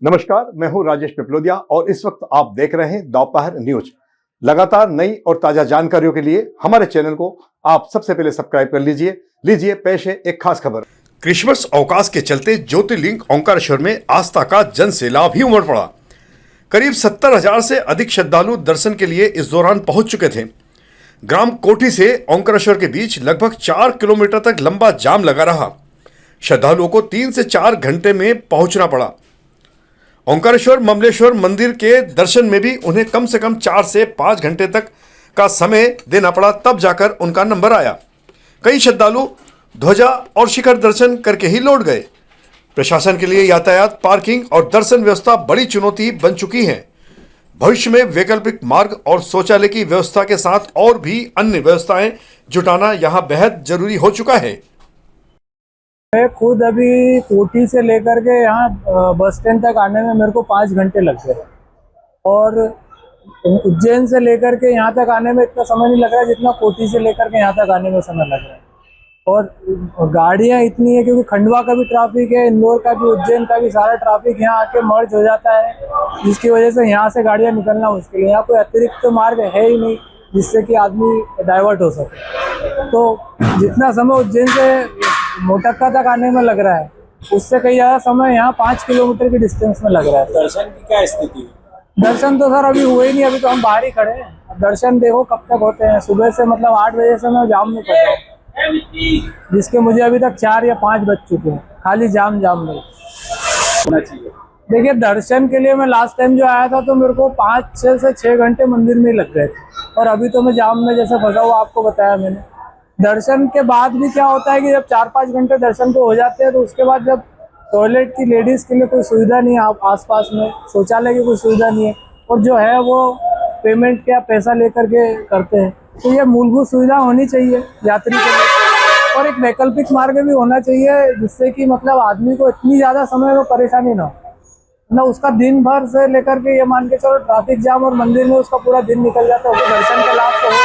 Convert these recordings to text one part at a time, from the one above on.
नमस्कार, मैं हूं राजेश पिपलोदिया और इस वक्त आप देख रहे हैं दोपहर न्यूज। लगातार नई और ताजा जानकारियों के लिए हमारे चैनल को आप सबसे पहले सब्सक्राइब कर लीजिए पेश है एक खास खबर। क्रिसमस अवकाश के चलते ज्योतिर्लिंग ओंकारेश्वर में आस्था का जन सैलाब ही उमड़ पड़ा। करीब 70,000 से अधिक श्रद्धालु दर्शन के लिए इस दौरान पहुंच चुके थे। ग्राम कोठी से ओंकारेश्वर के बीच लगभग 4 किलोमीटर तक लंबा जाम लगा रहा। श्रद्धालुओं को 3 से 4 घंटे में पहुंचना पड़ा। ओंकारेश्वर ममलेश्वर मंदिर के दर्शन में भी उन्हें कम से कम 4 से 5 घंटे तक का समय देना पड़ा, तब जाकर उनका नंबर आया। कई श्रद्धालु ध्वजा और शिखर दर्शन करके ही लौट गए। प्रशासन के लिए यातायात, पार्किंग और दर्शन व्यवस्था बड़ी चुनौती बन चुकी है। भविष्य में वैकल्पिक मार्ग और शौचालय की व्यवस्था के साथ और भी अन्य व्यवस्थाएं जुटाना यहाँ बेहद जरूरी हो चुका है। मैं खुद अभी कोठी से लेकर के यहाँ बस स्टैंड तक आने में मेरे को 5 घंटे लग गए और उज्जैन से लेकर के यहाँ तक आने में इतना समय नहीं लग रहा है जितना कोठी से लेकर के यहाँ तक आने में समय लग रहा है। और गाड़ियाँ इतनी है क्योंकि खंडवा का भी ट्रैफिक है, इंदौर का भी, उज्जैन का भी, सारा ट्रैफिक यहाँ आके मर्ज हो जाता है, जिसकी वजह से यहाँ से गाड़ियाँ निकलना मुश्किल है। यहाँ कोई अतिरिक्त मार्ग है ही नहीं जिससे कि आदमी डाइवर्ट हो सके। तो जितना समय उज्जैन से मोटक्का तक आने में लग रहा है उससे कई ज़्यादा समय यहाँ 5 किलोमीटर की डिस्टेंस में लग रहा है। दर्शन की क्या स्थिति है? दर्शन तो सर अभी हुए ही नहीं, अभी तो हम बाहर ही खड़े हैं। दर्शन देखो कब तक होते हैं। सुबह से मतलब 8 बजे से मैं जाम में फंसा हूँ, जिसके मुझे अभी तक 4 या 5 बज चुके हैं, खाली जाम में होना चाहिए। देखिए, दर्शन के लिए मैं लास्ट टाइम जो आया था तो मेरे को 5 से 6 घंटे मंदिर में ही लग गए थे और अभी तो मैं जाम में जैसे फंसा हुआ आपको बताया मैंने। दर्शन के बाद भी क्या होता है कि जब 4-5 घंटे दर्शन को हो जाते हैं तो उसके बाद जब टॉयलेट की लेडीज़ के लिए कोई सुविधा नहीं है, आसपास में शौचालय की कोई सुविधा नहीं है और जो है वो पेमेंट क्या पैसा लेकर के करते हैं। तो ये मूलभूत सुविधा होनी चाहिए यात्री के लिए और एक वैकल्पिक मार्ग भी होना चाहिए जिससे कि मतलब आदमी को इतनी ज़्यादा समय में परेशानी ना हो। मतलब उसका दिन भर से लेकर के ये मान के चलो ट्रैफिक जाम और मंदिर में उसका पूरा दिन निकल जाता है, दर्शन का लाभ तो हो।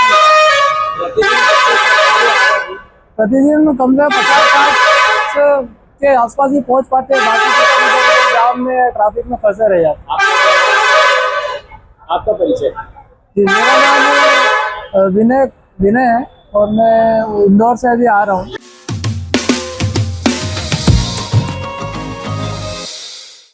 प्रतिदिन कम से कम 50-60 के आसपास ही पहुंच पाते हैं, बाकी जाम में ट्रैफिक में फंसे रह जाते हैं। आपका परिचय? जी, मेरा नाम विनय है और मैं इंदौर से अभी आ रहा हूँ।